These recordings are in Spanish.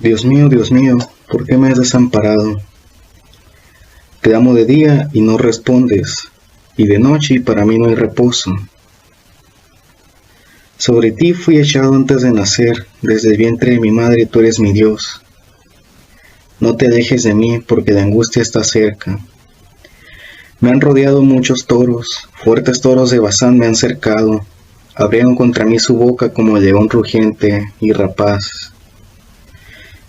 Dios mío, ¿por qué me has desamparado? Te amo de día y no respondes, y de noche y para mí no hay reposo. Sobre ti fui echado antes de nacer, desde el vientre de mi madre tú eres mi Dios. No te alejes de mí, porque la angustia está cerca. Me han rodeado muchos toros, fuertes toros de Basán me han cercado, abrieron contra mí su boca como león rugiente y rapaz.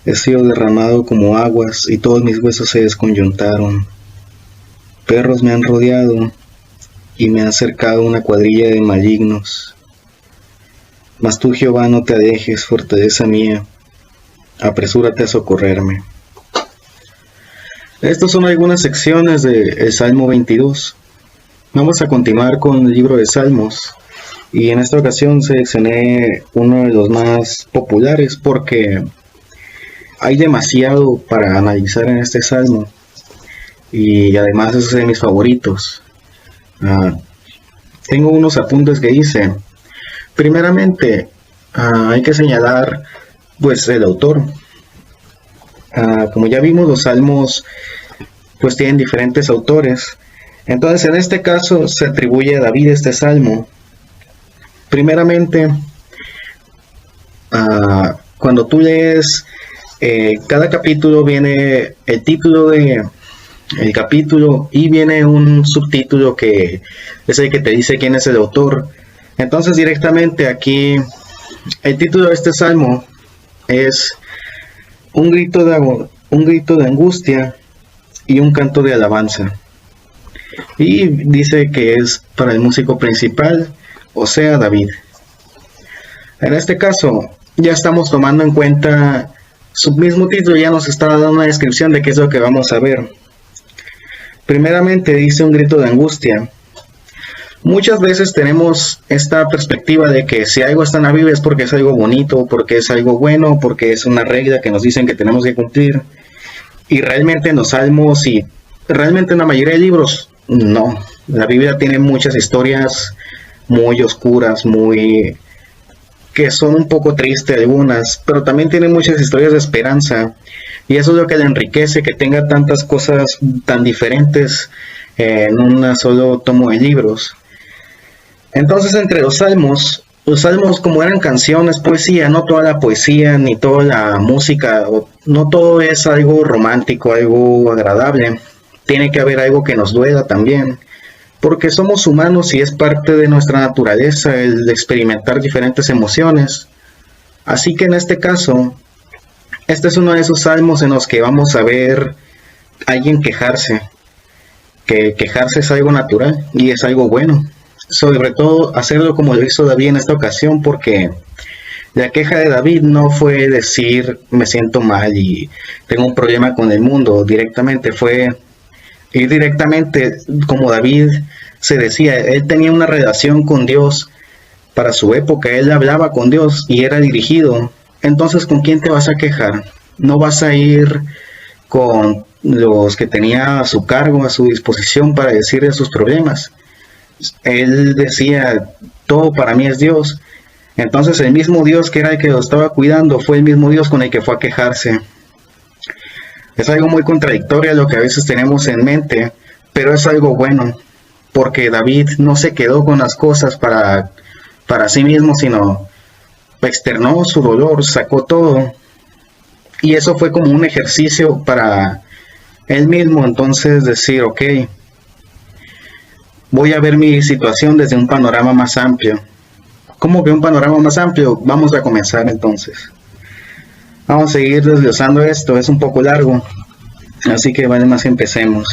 He sido derramado como aguas y todos mis huesos se desconyuntaron. Perros me han rodeado y me han cercado una cuadrilla de malignos. Mas tú, Jehová, no te alejes, fortaleza mía, apresúrate a socorrerme. Estas son algunas secciones del Salmo 22. Vamos a continuar con el libro de Salmos. Y en esta ocasión seleccioné uno de los más populares porque hay demasiado para analizar en este salmo. Y además es de mis favoritos. Tengo unos apuntes que hice. Primeramente, hay que señalar pues el autor. Como ya vimos, los salmos pues tienen diferentes autores. Entonces en este caso se atribuye a David este salmo. Primeramente, cuando tú lees cada capítulo, viene el título del capítulo y viene un subtítulo que es el que te dice quién es el autor. Entonces directamente aquí el título de este salmo es un grito de angustia y un canto de alabanza. Y dice que es para el músico principal, o sea, David. En este caso, ya estamos tomando en cuenta su mismo título, ya nos está dando una descripción de qué es lo que vamos a ver. Primeramente dice un grito de angustia. Muchas veces tenemos esta perspectiva de que si algo está en la Biblia es porque es algo bonito, porque es algo bueno, porque es una regla que nos dicen que tenemos que cumplir. Y realmente en los salmos y realmente en la mayoría de libros, no. La Biblia tiene muchas historias muy oscuras, que son un poco tristes algunas, pero también tiene muchas historias de esperanza. Y eso es lo que le enriquece, que tenga tantas cosas tan diferentes en un solo tomo de libros. Entonces, entre los salmos como eran canciones, poesía, no toda la poesía ni toda la música, no todo es algo romántico, algo agradable. Tiene que haber algo que nos duela también, porque somos humanos y es parte de nuestra naturaleza el experimentar diferentes emociones. Así que en este caso, este es uno de esos salmos en los que vamos a ver a alguien quejarse, que quejarse es algo natural y es algo bueno. Sobre todo hacerlo como lo hizo David en esta ocasión, porque la queja de David no fue decir me siento mal y tengo un problema con el mundo, directamente fue ir directamente como David se decía, él tenía una relación con Dios para su época, él hablaba con Dios y era dirigido. Entonces, ¿con quién te vas a quejar? No vas a ir con los que tenía a su cargo, a su disposición para decirle sus problemas. Él decía, todo para mí es Dios. Entonces el mismo Dios que era el que lo estaba cuidando fue el mismo Dios con el que fue a quejarse. Es algo muy contradictorio a lo que a veces tenemos en mente, pero es algo bueno, porque David no se quedó con las cosas para sí mismo, sino externó su dolor, sacó todo, y eso fue como un ejercicio para él mismo. Entonces decir, ok, voy a ver mi situación desde un panorama más amplio. ¿Cómo que un panorama más amplio? Vamos a comenzar entonces. Vamos a seguir desglosando esto, es un poco largo, así que vale más que empecemos.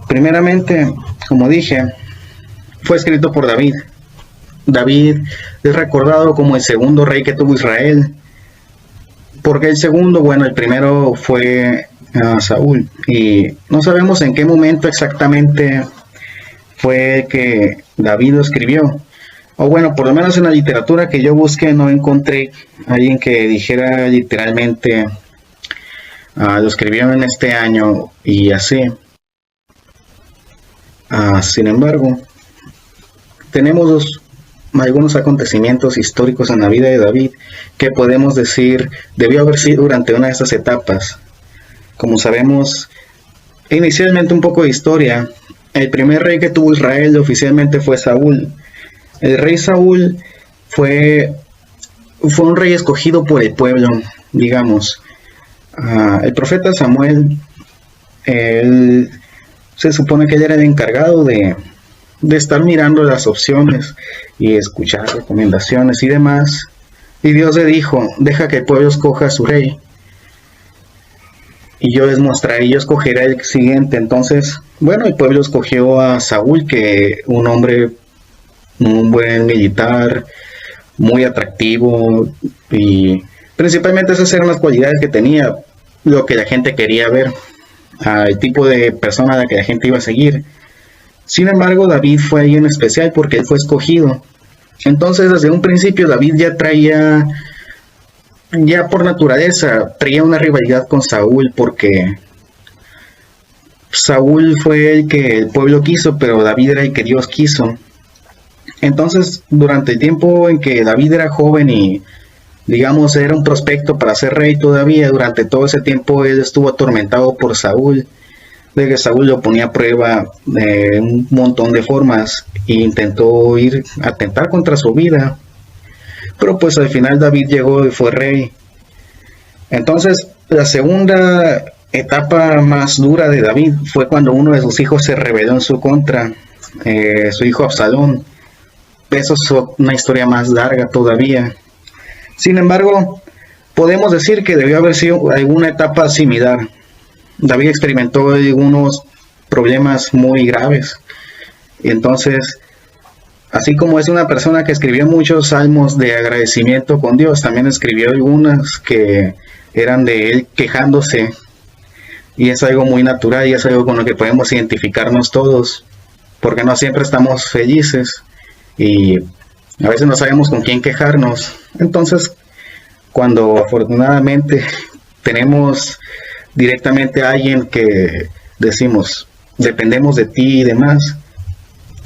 Primeramente, como dije, fue escrito por David. David es recordado como el segundo rey que tuvo Israel. Porque el segundo, bueno, el primero fue Saúl, y no sabemos en qué momento exactamente fue que David lo escribió, o bueno, por lo menos en la literatura que yo busqué no encontré a alguien que dijera literalmente lo escribió en este año y así. Sin embargo, tenemos algunos acontecimientos históricos en la vida de David que podemos decir debió haber sido durante una de estas etapas. Como sabemos, inicialmente un poco de historia. El primer rey que tuvo Israel oficialmente fue Saúl. El rey Saúl fue un rey escogido por el pueblo, digamos. El profeta Samuel, él se supone que él era el encargado de estar mirando las opciones y escuchar recomendaciones y demás. Y Dios le dijo, deja que el pueblo escoja a su rey. Y yo les mostraré, yo escogeré el siguiente. Entonces, bueno, el pueblo escogió a Saúl, que un hombre, un buen militar, muy atractivo, y principalmente esas eran las cualidades que tenía, lo que la gente quería ver, el tipo de persona a la que la gente iba a seguir. Sin embargo, David fue alguien especial porque él fue escogido. Entonces, desde un principio, David ya por naturaleza, traía una rivalidad con Saúl, porque Saúl fue el que el pueblo quiso, pero David era el que Dios quiso. Entonces, durante el tiempo en que David era joven y, digamos, era un prospecto para ser rey todavía, durante todo ese tiempo él estuvo atormentado por Saúl, de que Saúl lo ponía a prueba de un montón de formas e intentó ir a atentar contra su vida. Pero pues al final David llegó y fue rey. Entonces, la segunda etapa más dura de David fue cuando uno de sus hijos se rebeló en su contra, su hijo Absalón. Eso es una historia más larga todavía. Sin embargo, podemos decir que debió haber sido alguna etapa similar. David experimentó algunos problemas muy graves. Y entonces, así como es una persona que escribió muchos salmos de agradecimiento con Dios, también escribió algunas que eran de él quejándose. Y es algo muy natural y es algo con lo que podemos identificarnos todos, porque no siempre estamos felices y a veces no sabemos con quién quejarnos. Entonces, cuando afortunadamente tenemos directamente a alguien que decimos, dependemos de ti y demás,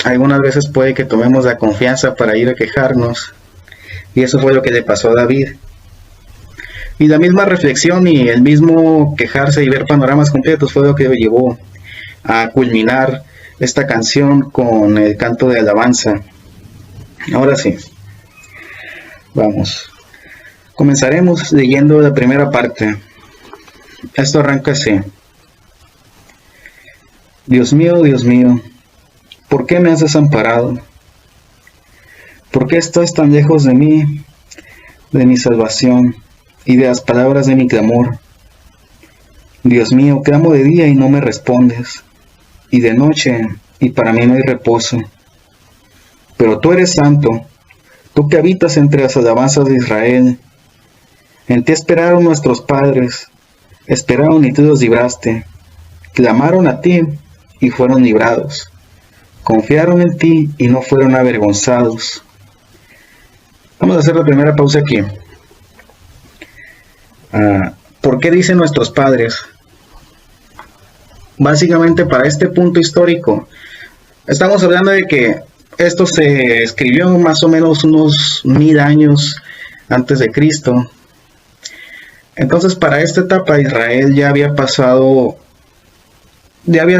algunas veces puede que tomemos la confianza para ir a quejarnos, y eso fue lo que le pasó a David. Y la misma reflexión y el mismo quejarse y ver panoramas completos fue lo que lo llevó a culminar esta canción con el canto de alabanza. Ahora sí, vamos. Comenzaremos leyendo la primera parte. Esto arranca así. Dios mío, ¿por qué me has desamparado? ¿Por qué estás tan lejos de mí, de mi salvación y de las palabras de mi clamor? Dios mío, clamo de día y no me respondes, y de noche y para mí no hay reposo. Pero tú eres santo, tú que habitas entre las alabanzas de Israel. En ti esperaron nuestros padres, esperaron y tú los libraste. Clamaron a ti y fueron librados. Confiaron en ti y no fueron avergonzados. Vamos a hacer la primera pausa aquí. ¿Por qué dicen nuestros padres? Básicamente para este punto histórico, estamos hablando de que esto se escribió más o menos unos 1000 años antes de Cristo. Entonces, para esta etapa Israel ya había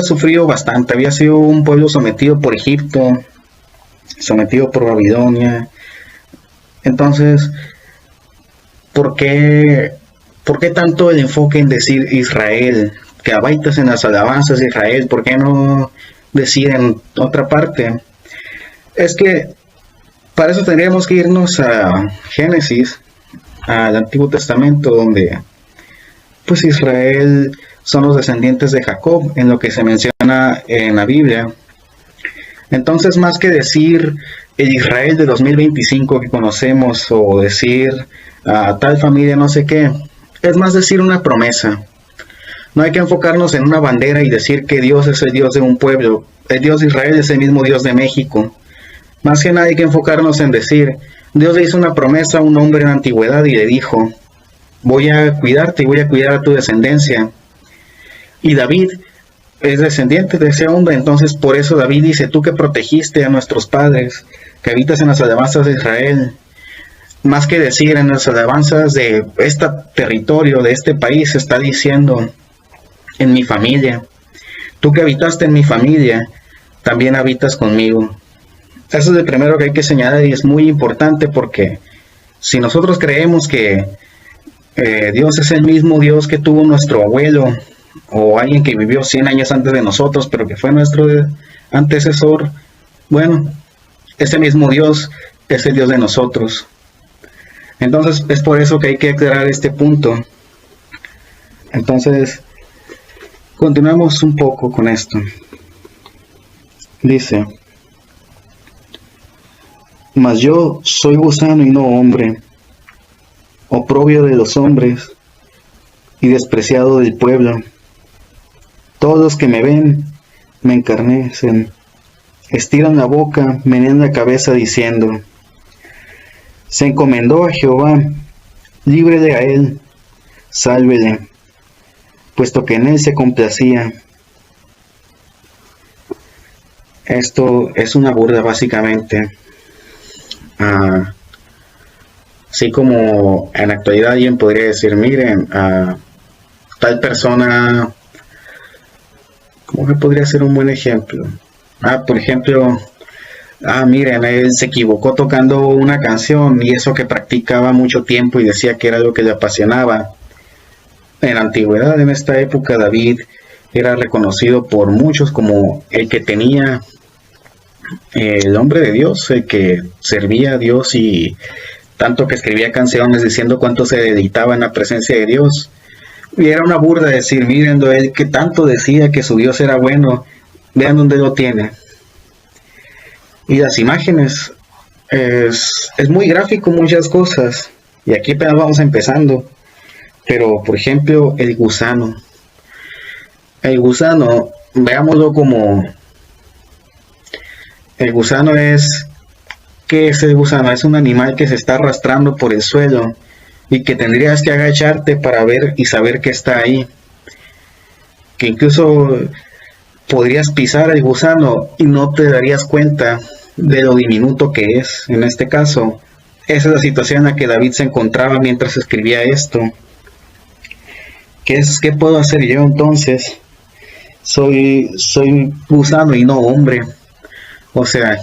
sufrido bastante. Había sido un pueblo sometido por Egipto, sometido por Babilonia. Entonces, ¿por qué tanto el enfoque en decir Israel? Que habitas en las alabanzas de Israel. ¿Por qué no decir en otra parte? Es que para eso tendríamos que irnos a Génesis, al Antiguo Testamento, donde pues Israel son los descendientes de Jacob, en lo que se menciona en la Biblia. Entonces, más que decir el Israel de 2025 que conocemos, o decir tal familia no sé qué, es más decir una promesa. No hay que enfocarnos en una bandera y decir que Dios es el Dios de un pueblo. El Dios de Israel es el mismo Dios de México. Más que nada hay que enfocarnos en decir, Dios le hizo una promesa a un hombre en la antigüedad y le dijo, voy a cuidarte y voy a cuidar a tu descendencia. Y David es descendiente de ese hombre, entonces por eso David dice, tú que protegiste a nuestros padres, que habitas en las alabanzas de Israel. Más que decir en las alabanzas de este territorio, de este país, está diciendo en mi familia. Tú que habitaste en mi familia, también habitas conmigo. Eso es el primero que hay que señalar y es muy importante, porque si nosotros creemos que Dios es el mismo Dios que tuvo nuestro abuelo o alguien que vivió 100 años antes de nosotros, pero que fue nuestro antecesor, bueno, ese mismo Dios es el Dios de nosotros. Entonces es por eso que hay que aclarar este punto. Entonces, continuamos un poco con esto. Dice: mas yo soy gusano y no hombre, oprobio de los hombres y despreciado del pueblo. Todos los que me ven me encarnecen, estiran la boca, menean la cabeza diciendo: se encomendó a Jehová, líbrele a él, sálvele, puesto que en él se complacía. Esto es una burla básicamente. Así como en la actualidad alguien podría decir: miren, tal persona, ¿cómo que podría ser un buen ejemplo? Por ejemplo, miren, él se equivocó tocando una canción y eso que practicaba mucho tiempo y decía que era lo que le apasionaba. En la antigüedad, en esta época, David era reconocido por muchos como el que tenía el hombre de Dios, el que servía a Dios, y tanto que escribía canciones diciendo cuánto se deleitaba en la presencia de Dios. Y era una burla decir: miren, él que tanto decía que su Dios era bueno, vean dónde lo tiene. Y las imágenes, es muy gráfico muchas cosas, y aquí apenas vamos empezando. Pero por ejemplo, el gusano, veámoslo como el gusano es... ¿Qué es el gusano? Es un animal que se está arrastrando por el suelo y que tendrías que agacharte para ver y saber que está ahí. Que incluso podrías pisar el gusano y no te darías cuenta de lo diminuto que es. En este caso, esa es la situación en la que David se encontraba mientras escribía esto. ¿Qué puedo hacer yo entonces? Soy gusano y no hombre. O sea,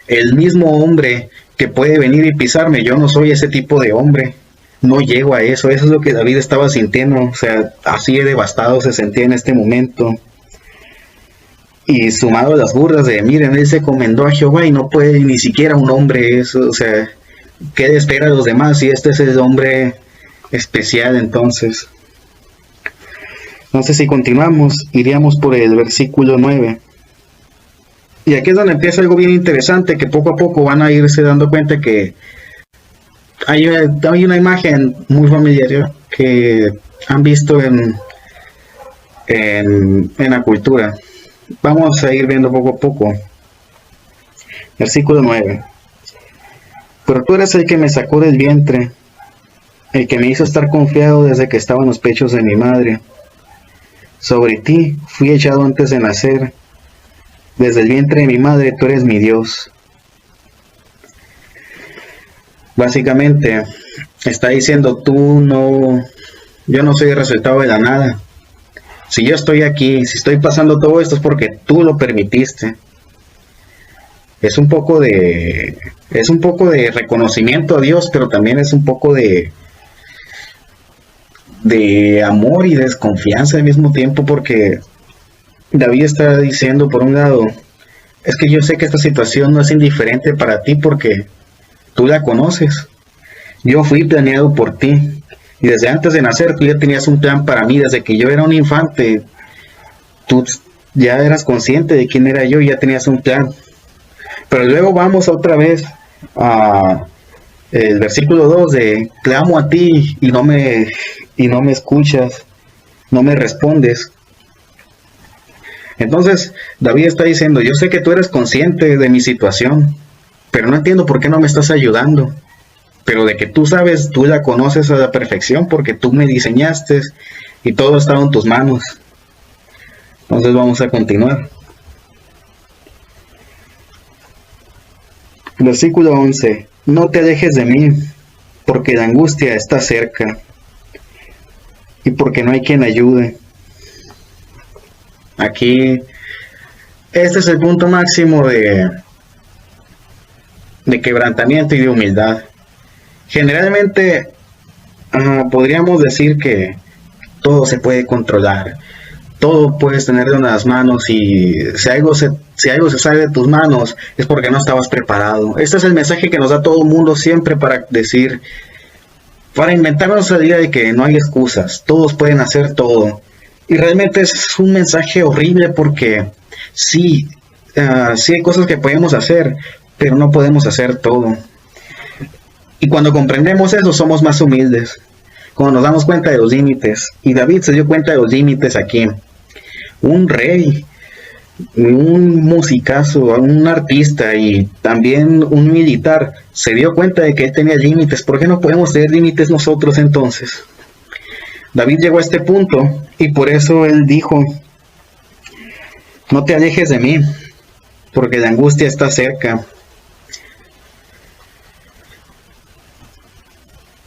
el mismo hombre que puede venir y pisarme, yo no soy ese tipo de hombre. No llego a eso. Eso es lo que David estaba sintiendo. O sea, así de devastado se sentía en este momento. Y sumado a las burlas de: miren, él se encomendó a Jehová y no puede ni siquiera un hombre eso. O sea, ¿qué le espera a los demás si este es el hombre especial? Entonces si continuamos, iríamos por el versículo 9. Y aquí es donde empieza algo bien interesante, que poco a poco van a irse dando cuenta que hay una imagen muy familiar que han visto en la cultura. Vamos a ir viendo poco a poco. Versículo 9. Pero tú eres el que me sacó del vientre, el que me hizo estar confiado desde que estaba en los pechos de mi madre. Sobre ti fui echado antes de nacer. Desde el vientre de mi madre tú eres mi Dios. Básicamente está diciendo: yo no soy el resultado de la nada. Si yo estoy aquí, si estoy pasando todo esto, es porque tú lo permitiste. Es un poco de reconocimiento a Dios, pero también es un poco de amor y desconfianza al mismo tiempo, porque David está diciendo, por un lado, es que yo sé que esta situación no es indiferente para ti porque tú la conoces. Yo fui planeado por ti. Y desde antes de nacer tú ya tenías un plan para mí. Desde que yo era un infante, tú ya eras consciente de quién era yo y ya tenías un plan. Pero luego vamos otra vez a el versículo 2 de: clamo a ti y no me escuchas, no me respondes. Entonces David está diciendo: yo sé que tú eres consciente de mi situación, pero no entiendo por qué no me estás ayudando. Pero de que tú sabes, tú la conoces a la perfección porque tú me diseñaste y todo estaba en tus manos. Entonces vamos a continuar. Versículo 11. No te alejes de mí, porque la angustia está cerca, y porque no hay quien ayude. Aquí, este es el punto máximo de quebrantamiento y de humildad. Generalmente, podríamos decir que todo se puede controlar, todo puedes tenerlo en las manos, y si algo se sale de tus manos es porque no estabas preparado. Este es el mensaje que nos da todo el mundo siempre para decir, para inventarnos la idea de que no hay excusas, todos pueden hacer todo. Y realmente es un mensaje horrible, porque sí hay cosas que podemos hacer, pero no podemos hacer todo. Y cuando comprendemos eso, somos más humildes, cuando nos damos cuenta de los límites. Y David se dio cuenta de los límites aquí. Un rey, un musicazo, un artista y también un militar se dio cuenta de que él tenía límites. ¿Por qué no podemos tener límites nosotros entonces? David llegó a este punto y por eso él dijo, no te alejes de mí, porque la angustia está cerca.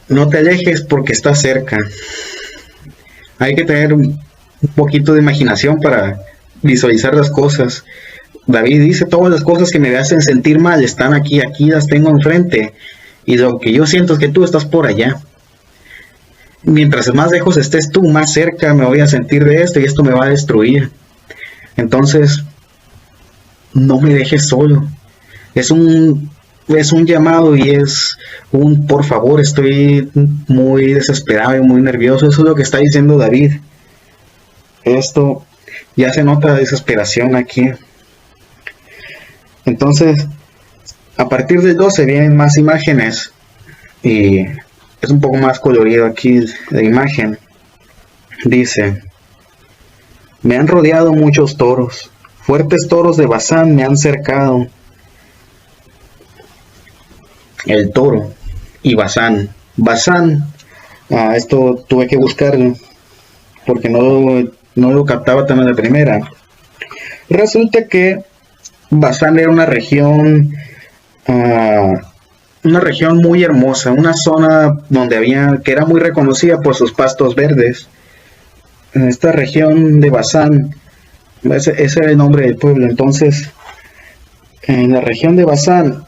No te alejes porque está cerca. Hay que tener un poquito de imaginación para visualizar las cosas. David dice, todas las cosas que me hacen sentir mal están aquí las tengo enfrente, y lo que yo siento es que tú estás por allá. Mientras más lejos estés tú, más cerca me voy a sentir de esto, y esto me va a destruir. Entonces, no me dejes solo. Es un llamado y es un por favor, estoy muy desesperado y muy nervioso. Eso es lo que está diciendo David. Esto ya se nota la desesperación aquí. Entonces, a partir del 12 vienen más imágenes y es un poco más colorido aquí la imagen. Dice, me han rodeado muchos toros, fuertes toros de Basán me han cercado. El toro y Basán. Basán, esto tuve que buscarlo porque no lo captaba también de primera. Resulta que Basán era una región muy hermosa, una zona que era muy reconocida por sus pastos verdes. En esta región de Basán, ese era el nombre del pueblo. Entonces, en la región de Basán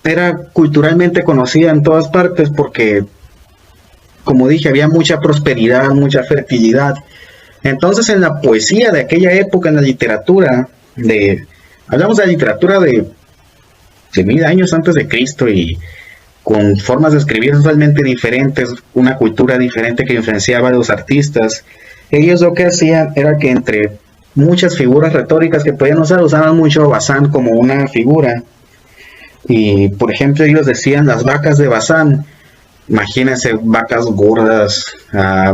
era culturalmente conocida en todas partes porque, como dije, había mucha prosperidad, mucha fertilidad. Entonces, en la poesía de aquella época, en la literatura, hablamos de la literatura de 1000 años antes de Cristo, y con formas de escribir totalmente diferentes, una cultura diferente que influenciaba a los artistas. Ellos lo que hacían era que entre muchas figuras retóricas que podían usar, usaban mucho a Basán como una figura. Y por ejemplo, ellos decían las vacas de Basán. Imagínense vacas gordas,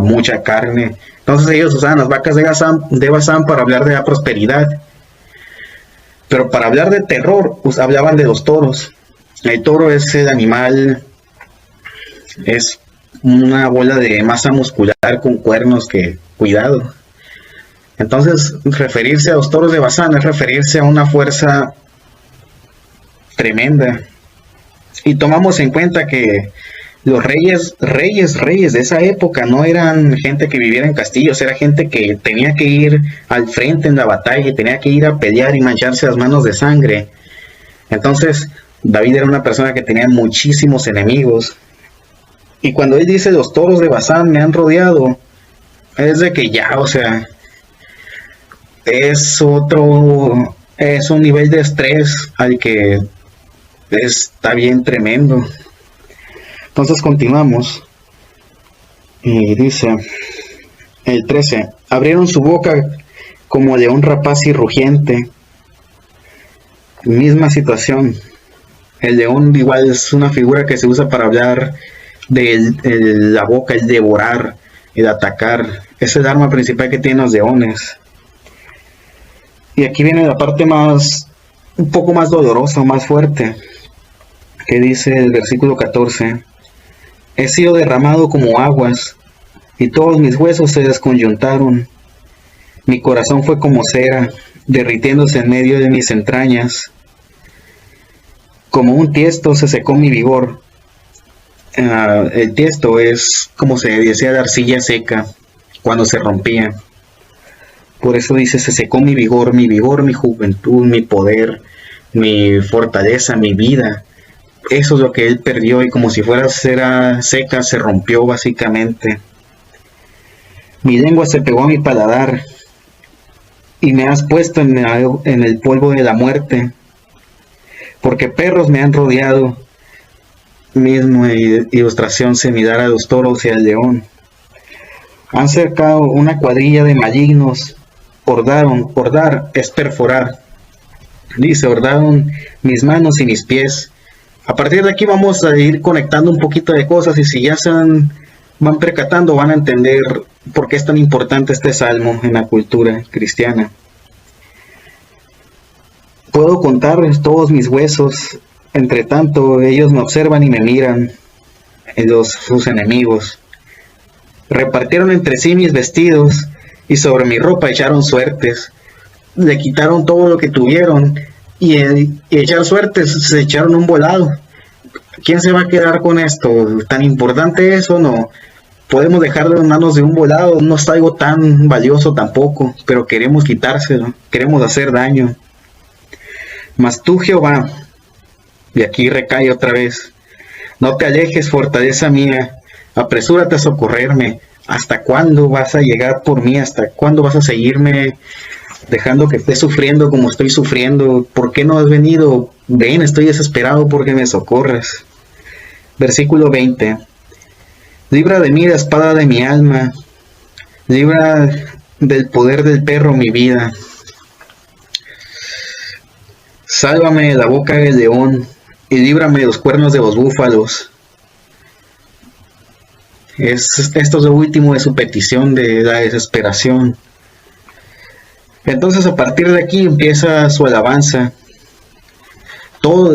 mucha carne. Entonces ellos usaban las vacas de Basán para hablar de la prosperidad. Pero para hablar de terror, pues hablaban de los toros. El toro es el animal, es una bola de masa muscular con cuernos que, cuidado. Entonces, referirse a los toros de Basán es referirse a una fuerza tremenda. Y tomamos en cuenta que los reyes de esa época no eran gente que viviera en castillos, era gente que tenía que ir al frente en la batalla, tenía que ir a pelear y mancharse las manos de sangre. Entonces, David era una persona que tenía muchísimos enemigos. Y cuando él dice los toros de Basán me han rodeado, es de que ya, o sea, es un nivel de estrés al que está bien tremendo. Entonces continuamos y dice el 13, abrieron su boca como león rapaz y rugiente. Misma situación. El león igual es una figura que se usa para hablar de la boca, el devorar, el atacar. Es el arma principal que tienen los leones. Y aquí viene la parte un poco más dolorosa, más fuerte, que dice el versículo 14. He sido derramado como aguas, y todos mis huesos se desconyuntaron. Mi corazón fue como cera, derritiéndose en medio de mis entrañas. Como un tiesto se secó mi vigor. El tiesto es como se decía de arcilla seca cuando se rompía. Por eso dice, se secó mi vigor, mi juventud, mi poder, mi fortaleza, mi vida. Eso es lo que él perdió y como si fuera cera seca se rompió básicamente. Mi lengua se pegó a mi paladar y me has puesto en el polvo de la muerte, porque perros me han rodeado, mismo ilustración similar a los toros y al león. Han cercado una cuadrilla de malignos, hordar es perforar. Dice, hordaron mis manos y mis pies. A partir de aquí vamos a ir conectando un poquito de cosas y si ya van percatando van a entender por qué es tan importante este salmo en la cultura cristiana. Puedo contar todos mis huesos, entre tanto ellos me observan y me miran, sus enemigos. Repartieron entre sí mis vestidos y sobre mi ropa echaron suertes. Le quitaron todo lo que tuvieron y echar suertes, se echaron un volado. ¿Quién se va a quedar con esto? ¿Tan importante eso? No. Podemos dejarlo en manos de un volado, no es algo tan valioso tampoco, pero queremos quitárselo, queremos hacer daño. Mas tú, Jehová, y aquí recae otra vez, no te alejes, fortaleza mía, apresúrate a socorrerme. ¿Hasta cuándo vas a llegar por mí? ¿Hasta cuándo vas a seguirme dejando que esté sufriendo como estoy sufriendo? ¿Por qué no has venido? Ven, estoy desesperado porque me socorras. Versículo 20. Libra de mí la espada de mi alma, libra del poder del perro mi vida. Sálvame de la boca del león y líbrame de los cuernos de los búfalos. Esto es lo último de su petición de la desesperación. Entonces a partir de aquí empieza su alabanza.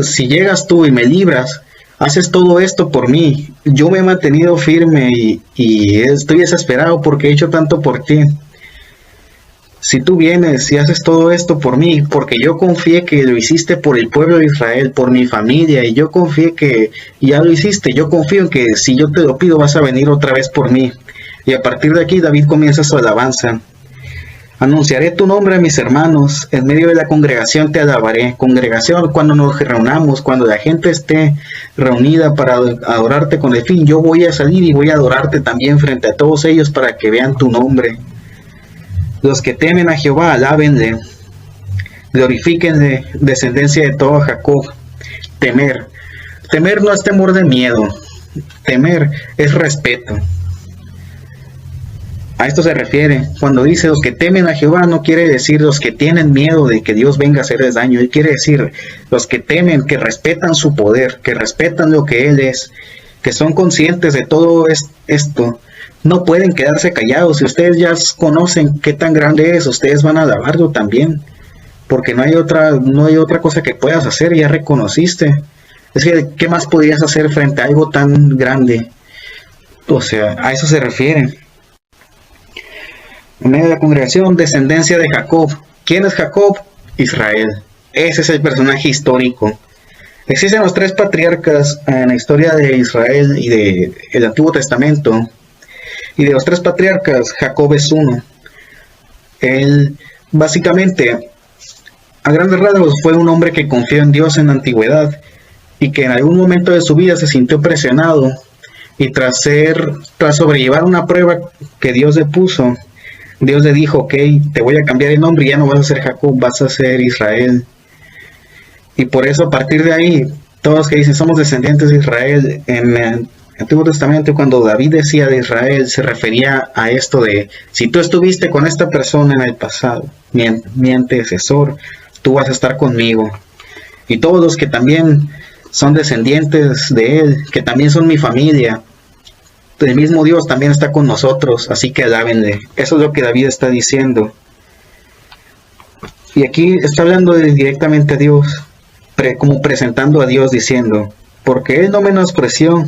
Si llegas tú y me libras, haces todo esto por mí. Yo me he mantenido firme y estoy desesperado porque he hecho tanto por ti. Si tú vienes y haces todo esto por mí, porque yo confié que lo hiciste por el pueblo de Israel, por mi familia, y yo confié que ya lo hiciste, yo confío en que si yo te lo pido vas a venir otra vez por mí. Y a partir de aquí David comienza su alabanza. Anunciaré tu nombre a mis hermanos, en medio de la congregación te alabaré. Congregación, cuando nos reunamos, cuando la gente esté reunida para adorarte con el fin, yo voy a salir y voy a adorarte también frente a todos ellos para que vean tu nombre. Los que temen a Jehová, alábenle, glorifíquenle, descendencia de todo Jacob. Temer no es temor de miedo, temer es respeto. A esto se refiere, cuando dice los que temen a Jehová, no quiere decir los que tienen miedo de que Dios venga a hacerles daño, él quiere decir los que temen, que respetan su poder, que respetan lo que Él es, que son conscientes de todo esto. No pueden quedarse callados. Si ustedes ya conocen qué tan grande es, ustedes van a alabarlo también, porque no hay otra cosa que puedas hacer, ya reconociste. Es que, ¿qué más podrías hacer frente a algo tan grande? O sea, a eso se refiere. En medio de la congregación, descendencia de Jacob. ¿Quién es Jacob? Israel. Ese es el personaje histórico. Existen los tres patriarcas en la historia de Israel y del Antiguo Testamento. Y de los tres patriarcas, Jacob es uno. Él, básicamente, a grandes rasgos, fue un hombre que confió en Dios en la antigüedad y que en algún momento de su vida se sintió presionado y tras sobrellevar una prueba que Dios le puso, Dios le dijo, ok, te voy a cambiar el nombre y ya no vas a ser Jacob, vas a ser Israel. Y por eso a partir de ahí, todos los que dicen somos descendientes de Israel, en el Antiguo Testamento, cuando David decía de Israel, se refería a esto de, si tú estuviste con esta persona en el pasado, mi antecesor, tú vas a estar conmigo. Y todos los que también son descendientes de él, que también son mi familia, el mismo Dios también está con nosotros, así que alábenle. Eso es lo que David está diciendo. Y aquí está hablando directamente a Dios, como presentando a Dios diciendo, porque Él no menospreció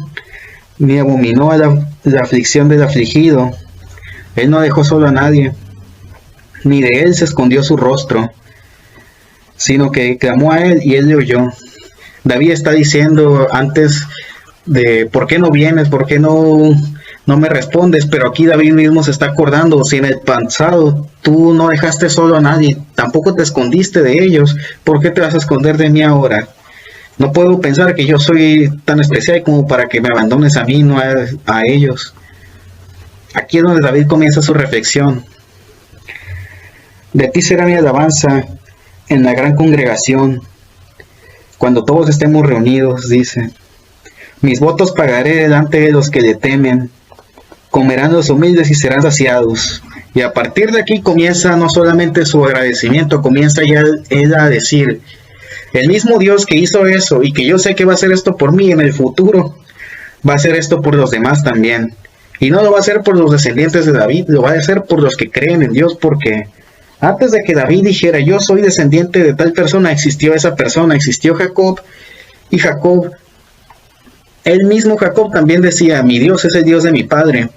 ni abominó a la aflicción del afligido. Él no dejó solo a nadie, ni de Él se escondió su rostro, sino que clamó a Él y Él le oyó. David está diciendo antes de ¿por qué no vienes? ¿Por qué no me respondes? Pero aquí David mismo se está acordando, si en el pasado tú no dejaste solo a nadie, tampoco te escondiste de ellos, ¿por qué te vas a esconder de mí ahora? No puedo pensar que yo soy tan especial como para que me abandones a mí, no a ellos. Aquí es donde David comienza su reflexión. De ti será mi alabanza en la gran congregación, cuando todos estemos reunidos, dice. Mis votos pagaré delante de los que le temen, comerán los humildes y serán saciados. Y a partir de aquí comienza no solamente su agradecimiento, comienza ya él a decir, el mismo Dios que hizo eso y que yo sé que va a hacer esto por mí en el futuro, va a hacer esto por los demás también. Y no lo va a hacer por los descendientes de David, lo va a hacer por los que creen en Dios, porque antes de que David dijera yo soy descendiente de tal persona, existió esa persona, existió Jacob, y Jacob, él mismo Jacob también decía, mi Dios es el Dios de mi padre.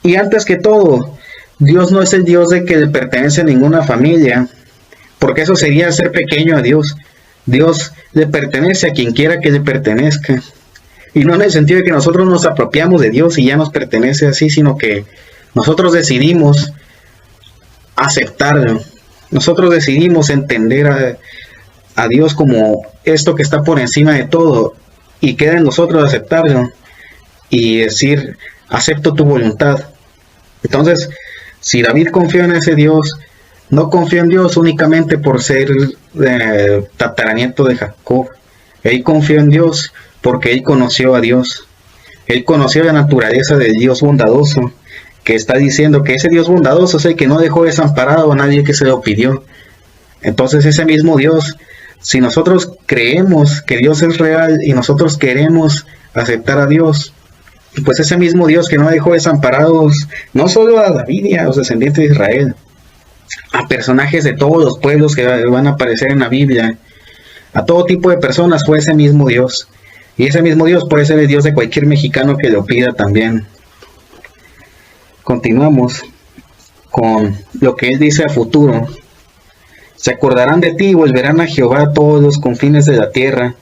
Y antes que todo, Dios no es el Dios de que le pertenece a ninguna familia, porque eso sería ser pequeño a Dios. Dios le pertenece a quien quiera que le pertenezca. Y no en el sentido de que nosotros nos apropiamos de Dios y ya nos pertenece así, sino que nosotros decidimos aceptarlo. Nosotros decidimos entender a Dios como esto que está por encima de todo, y queda en nosotros aceptarlo y decir, acepto tu voluntad. Entonces, si David confió en ese Dios, no confió en Dios únicamente por ser tataranieto de Jacob. Él confió en Dios porque él conoció a Dios. Él conoció la naturaleza del Dios bondadoso, que está diciendo que ese Dios bondadoso es el que no dejó desamparado a nadie que se lo pidió. Entonces ese mismo Dios, si nosotros creemos que Dios es real y nosotros queremos aceptar a Dios, pues ese mismo Dios que no dejó desamparados no solo a David y a los descendientes de Israel, a personajes de todos los pueblos que van a aparecer en la Biblia, a todo tipo de personas, fue ese mismo Dios. Y ese mismo Dios puede ser el Dios de cualquier mexicano que lo pida también. Continuamos con lo que él dice a futuro. Se acordarán de ti y volverán a Jehová todos los confines de la tierra,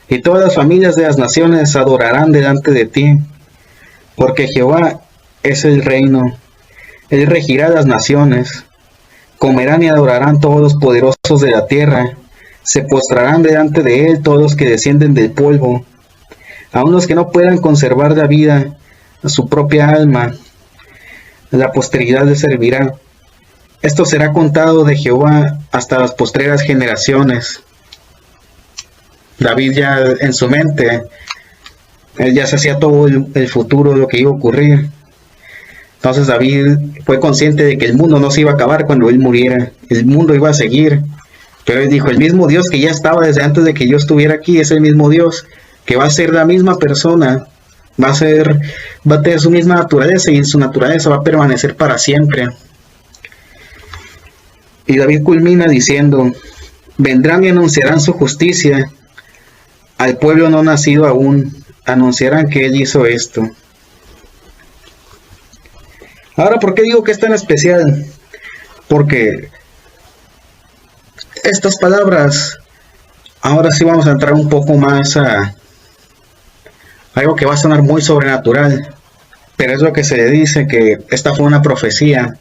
y todas las familias de las naciones adorarán delante de ti, porque Jehová es el reino, él regirá las naciones. Comerán y adorarán todos los poderosos de la tierra, se postrarán delante de él todos los que descienden del polvo, aun los que no puedan conservar la vida a su propia alma, la posteridad le servirá. Esto será contado de Jehová hasta las postreras generaciones. David ya en su mente, él ya se hacía todo el futuro, lo que iba a ocurrir. Entonces David fue consciente de que el mundo no se iba a acabar cuando él muriera, el mundo iba a seguir. Pero él dijo, el mismo Dios que ya estaba desde antes de que yo estuviera aquí, es el mismo Dios que va a ser la misma persona, va a tener su misma naturaleza y en su naturaleza va a permanecer para siempre. Y David culmina diciendo, vendrán y anunciarán su justicia, al pueblo no nacido aún, anunciarán que él hizo esto. Ahora, ¿por qué digo que es tan especial? Porque estas palabras, ahora sí vamos a entrar un poco más a algo que va a sonar muy sobrenatural, pero es lo que se le dice que esta fue una profecía.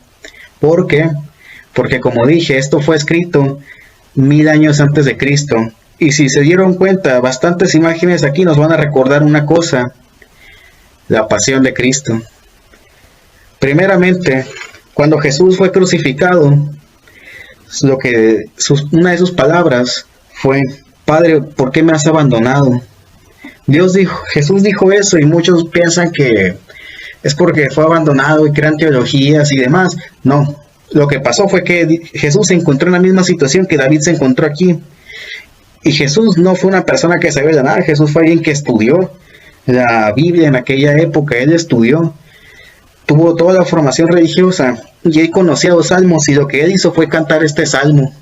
¿Por qué? Porque como dije, esto fue escrito 1000 años antes de Cristo. Y si se dieron cuenta, bastantes imágenes aquí nos van a recordar una cosa, la pasión de Cristo. Primeramente, cuando Jesús fue crucificado, una de sus palabras fue, Padre, ¿por qué me has abandonado? Jesús dijo eso y muchos piensan que es porque fue abandonado y crean teologías y demás. No, lo que pasó fue que Jesús se encontró en la misma situación que David se encontró aquí. Y Jesús no fue una persona que sabía de nada, Jesús fue alguien que estudió la Biblia en aquella época, él estudió, tuvo toda la formación religiosa y él conocía los salmos y lo que él hizo fue cantar este salmo.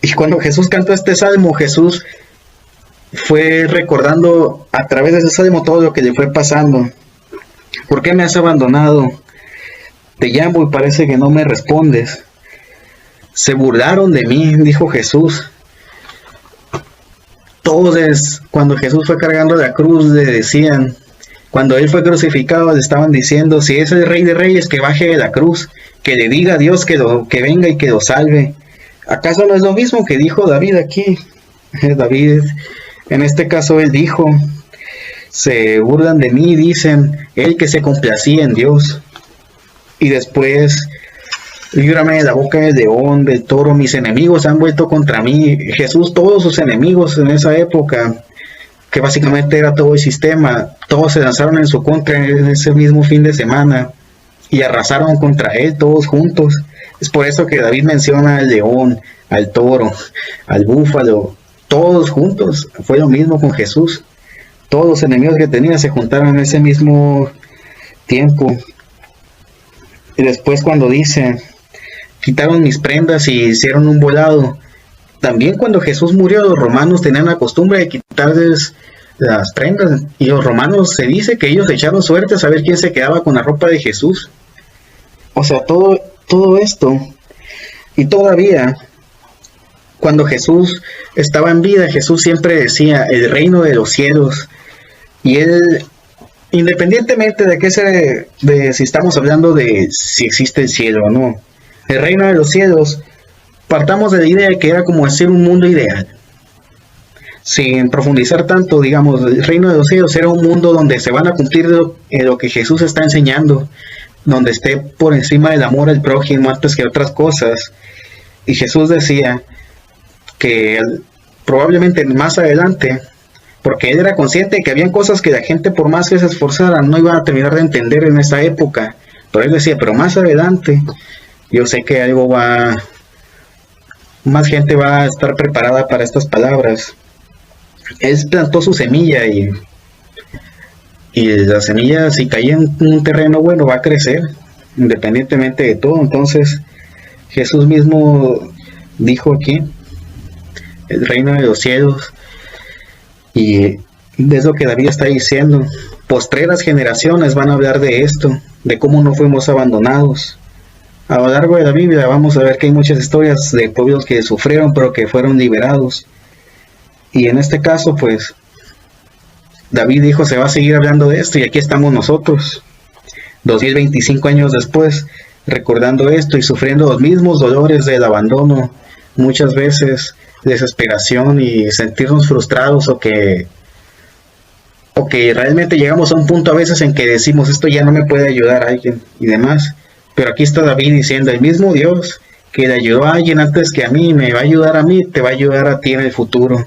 Y cuando Jesús cantó este salmo, Jesús fue recordando a través de ese salmo todo lo que le fue pasando. ¿Por qué me has abandonado? Te llamo y parece que no me respondes. Se burlaron de mí, dijo Jesús. todos cuando Jesús fue cargando la cruz le decían, cuando él fue crucificado le estaban diciendo, si es el Rey de Reyes, que baje de la cruz, que le diga a Dios que venga y que lo salve. ¿Acaso no es lo mismo que dijo David aquí? David, en este caso él dijo, se burlan de mí, dicen, él que se complacía en Dios. Y después, líbrame de la boca del león, del toro, mis enemigos han vuelto contra mí. Jesús, todos sus enemigos en esa época, que básicamente era todo el sistema, todos se lanzaron en su contra en ese mismo fin de semana y arrasaron contra él todos juntos. Es por eso que David menciona al león, al toro, al búfalo, todos juntos. Fue lo mismo con Jesús. Todos los enemigos que tenía se juntaron en ese mismo tiempo. Y después cuando dice, quitaron mis prendas y hicieron un volado. También cuando Jesús murió, los romanos tenían la costumbre de quitarles las prendas. Y los romanos, se dice que ellos echaron suerte a saber quién se quedaba con la ropa de Jesús. O sea, todo esto. Y todavía, cuando Jesús estaba en vida, Jesús siempre decía, el reino de los cielos. Y él, independientemente de si estamos hablando de si existe el cielo o no, el reino de los cielos, partamos de la idea de que era como decir un mundo ideal. Sin profundizar tanto, digamos, el reino de los cielos era un mundo donde se van a cumplir lo que Jesús está enseñando, donde esté por encima del amor al prójimo antes que otras cosas. Y Jesús decía que probablemente más adelante, porque él era consciente de que habían cosas que la gente por más que se esforzara no iba a terminar de entender en esa época, pero él decía, pero más adelante yo sé que más gente va a estar preparada para estas palabras. Él plantó su semilla y la semilla, si cae en un terreno bueno, va a crecer independientemente de todo. Entonces Jesús mismo dijo aquí, el reino de los cielos, y es lo que David está diciendo, postreras generaciones van a hablar de esto, de cómo no fuimos abandonados. A lo largo de la Biblia vamos a ver que hay muchas historias de pueblos que sufrieron pero que fueron liberados. Y en este caso, pues, David dijo, se va a seguir hablando de esto, y aquí estamos nosotros, 2025 años después, recordando esto y sufriendo los mismos dolores del abandono, muchas veces desesperación y sentirnos frustrados, o que realmente llegamos a un punto a veces en que decimos, esto ya no me puede ayudar a alguien y demás. Pero aquí está David diciendo, el mismo Dios que le ayudó a alguien antes que a mí, me va a ayudar a mí, te va a ayudar a ti en el futuro.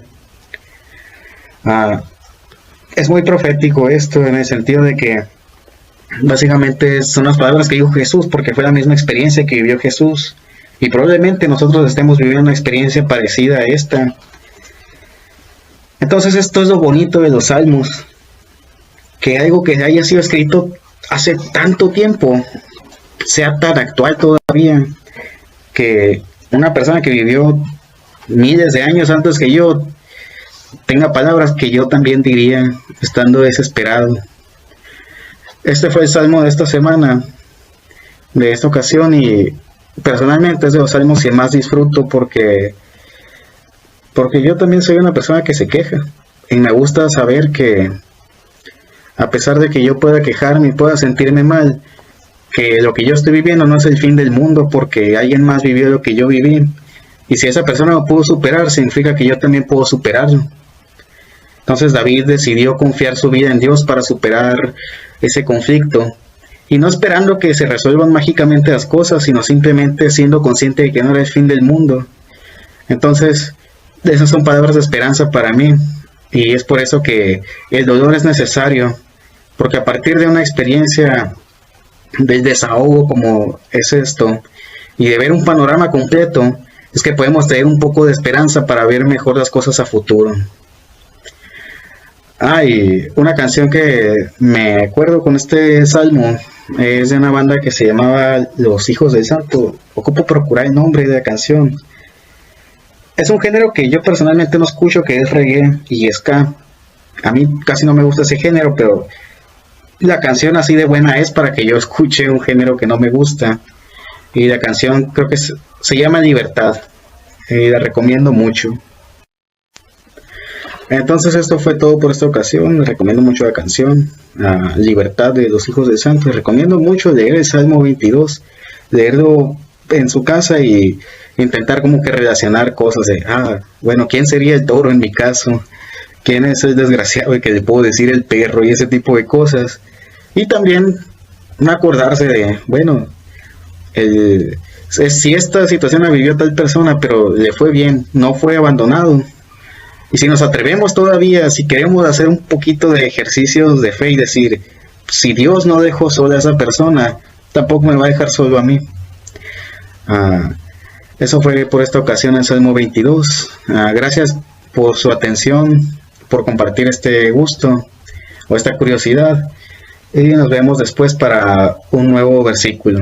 Es muy profético esto, en el sentido de que básicamente son las palabras que dijo Jesús, porque fue la misma experiencia que vivió Jesús, y probablemente nosotros estemos viviendo una experiencia parecida a esta. Entonces esto es lo bonito de los salmos, que algo que haya sido escrito hace tanto tiempo sea tan actual todavía, que una persona que vivió miles de años antes que yo tenga palabras que yo también diría estando desesperado. Este fue el salmo de esta semana, de esta ocasión, y personalmente es de los salmos que más disfruto porque yo también soy una persona que se queja, y me gusta saber que a pesar de que yo pueda quejarme y pueda sentirme mal, que lo que yo estoy viviendo no es el fin del mundo, porque alguien más vivió lo que yo viví, y si esa persona lo pudo superar, significa que yo también puedo superarlo. Entonces David decidió confiar su vida en Dios para superar ese conflicto, y no esperando que se resuelvan mágicamente las cosas, sino simplemente siendo consciente de que no era el fin del mundo. Entonces esas son palabras de esperanza para mí, y es por eso que el dolor es necesario, porque a partir de una experiencia del desahogo como es esto, y de ver un panorama completo, es que podemos tener un poco de esperanza para ver mejor las cosas a futuro. Y una canción que me acuerdo con este salmo es de una banda que se llamaba Los Hijos del Santo. Ocupo procurar el nombre de la canción. Es un género que yo personalmente no escucho, que es reggae y ska. A mí casi no me gusta ese género, pero la canción así de buena es para que yo escuche un género que no me gusta. Y la canción creo que se llama Libertad, y la recomiendo mucho. Entonces esto fue todo por esta ocasión. Les recomiendo mucho la canción Libertad de los Hijos del Santo. Les recomiendo mucho leer el Salmo 22, leerlo en su casa y intentar como que relacionar cosas de, bueno, ¿quién sería el toro en mi caso? ¿Quién es el desgraciado de que le puedo decir el perro? Y ese tipo de cosas. Y también acordarse de, bueno, si esta situación la vivió tal persona, pero le fue bien, no fue abandonado. Y si nos atrevemos todavía, si queremos hacer un poquito de ejercicios de fe y decir, si Dios no dejó sola a esa persona, tampoco me va a dejar solo a mí. Eso fue por esta ocasión en Salmo 22. Gracias por su atención, por compartir este gusto o esta curiosidad. Y nos vemos después para un nuevo versículo.